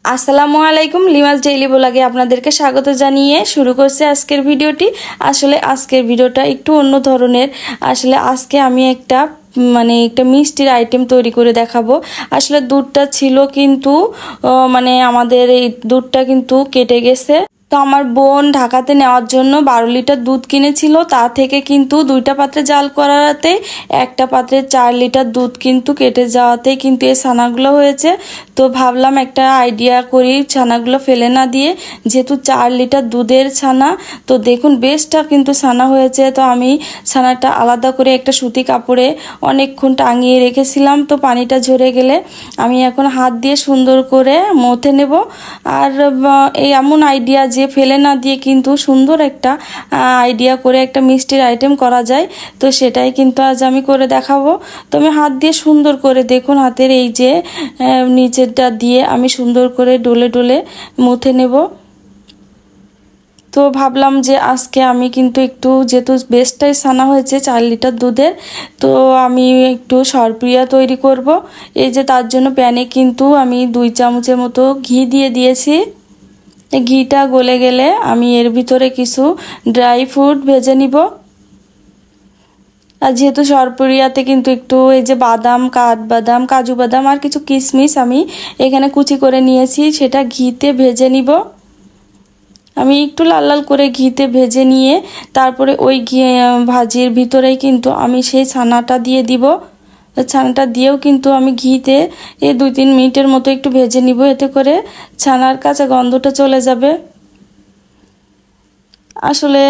আসসালামু আলাইকুম। লিমাস ডেইলি ব্লগে আপনাদেরকে স্বাগত জানিয়ে শুরু করছি আজকের ভিডিওটি। আসলে আজকের ভিডিওটা একটু অন্য ধরনের। আসলে আজকে আমি একটা মিষ্টির আইটেম তৈরি করে দেখাবো। আসলে দুধটা ছিল কিন্তু আমাদের এই দুধটা কিন্তু কেটে গেছে। তো আমার বোন ঢাকাতে নেওয়ার জন্য 12 লিটার দুধ কিনেছিল, তা থেকে কিন্তু 2টা পাত্রে জাল করাতে একটা পাত্রে 4 লিটার দুধ কিন্তু কেটে যাওয়াতে কিন্তু এই ছানাগুলো হয়েছে। তো ভাবলাম একটা আইডিয়া করি, ছানাগুলো ফেলে না দিয়ে, যেহেতু 4 লিটার দুধের ছানা। তো দেখুন বেশটা কিন্তু ছানা হয়েছে। তো আমি ছানাটা আলাদা করে একটা সুতি কাপড়ে অনেকক্ষণ টাঙিয়ে রেখেছিলাম। তো পানিটা ঝরে গেলে আমি এখন হাত দিয়ে সুন্দর করে মথে নেব। আর এই এমন আইডিয়া যে ফেলে না দিয়ে কিন্তু সুন্দর একটা আইডিয়া করে একটা মিষ্টির আইটেম করা যায়। তো সেটাই কিন্তু আজ আমি করে দেখাবো। তো আমি হাত দিয়ে সুন্দর করে দেখুন হাতের এই যে নিচেরটা দিয়ে আমি সুন্দর করে ডলে ডলে মুথে নেব। তো ভাবলাম যে আজকে আমি কিন্তু একটু যেহেতু বেশটাই ছানা হয়েছে 4 লিটার দুধের, তো আমি একটু সরপুরিয়া তৈরি করব। এই যে তার জন্য প্যানে কিন্তু আমি 2 চামচের মতো ঘি দিয়ে দিয়েছি। ঘিটা গলে গেলে আমি এর ভিতরে কিছু ড্রাই ফ্রুট ভেজে নিব। আর যেহেতু সরপুরিয়াতে কিন্তু একটু এই যে বাদাম, কাঠবাদাম, কাজু বাদাম আর কিছু কিশমিশ আমি এখানে কুচি করে নিয়েছি, সেটা ঘিতে ভেজে নিব। আমি একটু লাল লাল করে ঘিতে ভেজে নিয়ে তারপরে ওই ঘি ভাজির ভিতরেই কিন্তু আমি সেই ছানাটা দিয়ে দিব। ছানাটা দিয়েও কিন্তু আমি ঘিতে 2-3 মিনিটের মতো একটু ভেজে নিব, এতে করে ছানার কাঁচা গন্ধটা চলে যাবে। আসলে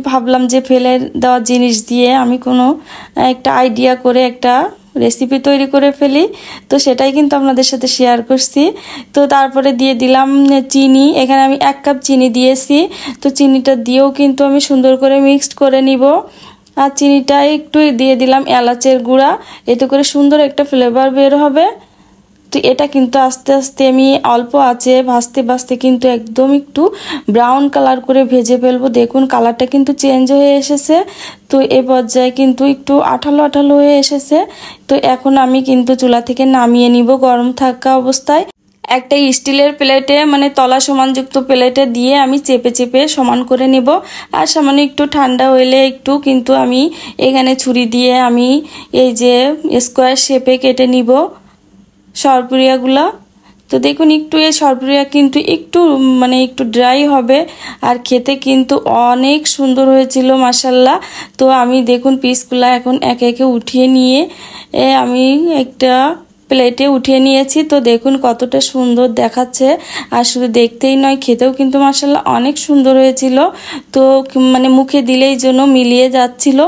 ভাবলাম যে ফেলে দেওয়া জিনিস দিয়ে আমি কোনো একটা আইডিয়া করে একটা রেসিপি তৈরি করে ফেলি। তো সেটাই কিন্তু আপনাদের সাথে শেয়ার করছি। তো তারপরে দিয়ে দিলাম চিনি। এখানে আমি 1 কাপ চিনি দিয়েছি। তো চিনিটা দিয়েও কিন্তু আমি সুন্দর করে মিক্সড করে নিব। আর চিনিটা একটু দিয়ে দিলাম এলাচের গুঁড়া, এতে করে সুন্দর একটা ফ্লেভার বের হবে। তো এটা কিন্তু আস্তে আস্তে আমি অল্প আঁচে ভাজতে ভাজতে কিন্তু একদম একটু ব্রাউন কালার করে ভেজে ফেলবো। দেখুন কালারটা কিন্তু চেঞ্জ হয়ে এসেছে। তো এই পর্যায়ে কিন্তু একটু আঠালো আঠালো হয়ে এসেছে। তো এখন আমি কিন্তু চুলা থেকে নামিয়ে নিব গরম থাকা অবস্থায়। একটা স্টিলের প্লেটে তলা সমানযুক্ত প্লেটে দিয়ে আমি চেপে চেপে সমান করে নেব। আর সামান্য একটু ঠান্ডা হইলে একটু কিন্তু আমি এখানে ছুরি দিয়ে আমি এই যে স্কোয়ার শেপে কেটে নিব সরপুরিয়াগুলো। তো দেখুন একটু এই সরপুরিয়া কিন্তু একটু ড্রাই হবে আর খেতে কিন্তু অনেক সুন্দর হয়েছিল মাশাআল্লাহ। তো আমি দেখুন পিসগুলো এখন একে একে উঠিয়ে নিয়ে আমি একটা প্লেটে উঠিয়ে নিয়েছি। তো দেখুন কতটা সুন্দর দেখাচ্ছে। আর শুধু দেখতেই নয়, খেতেও কিন্তু মাশাআল্লাহ অনেক সুন্দর হয়েছিল। তো মুখে দিলেই যেন মিলিয়ে যাচ্ছিল।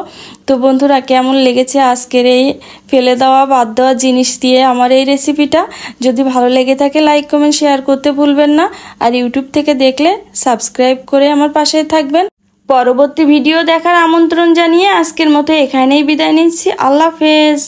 তো বন্ধুরা, কেমন লেগেছে আজকের এই ফেলে দেওয়া বাদ দেওয়া জিনিস দিয়ে আমার এই রেসিপিটা? যদি ভালো লেগে থাকে লাইক কমেন্ট শেয়ার করতে ভুলবেন না। আর ইউটিউব থেকে দেখলে সাবস্ক্রাইব করে আমার পাশে থাকবেন। পরবর্তী ভিডিও দেখার আমন্ত্রণ জানিয়ে আজকের মতো এখানেই বিদায় নিচ্ছি। আল্লাহ হাফেজ।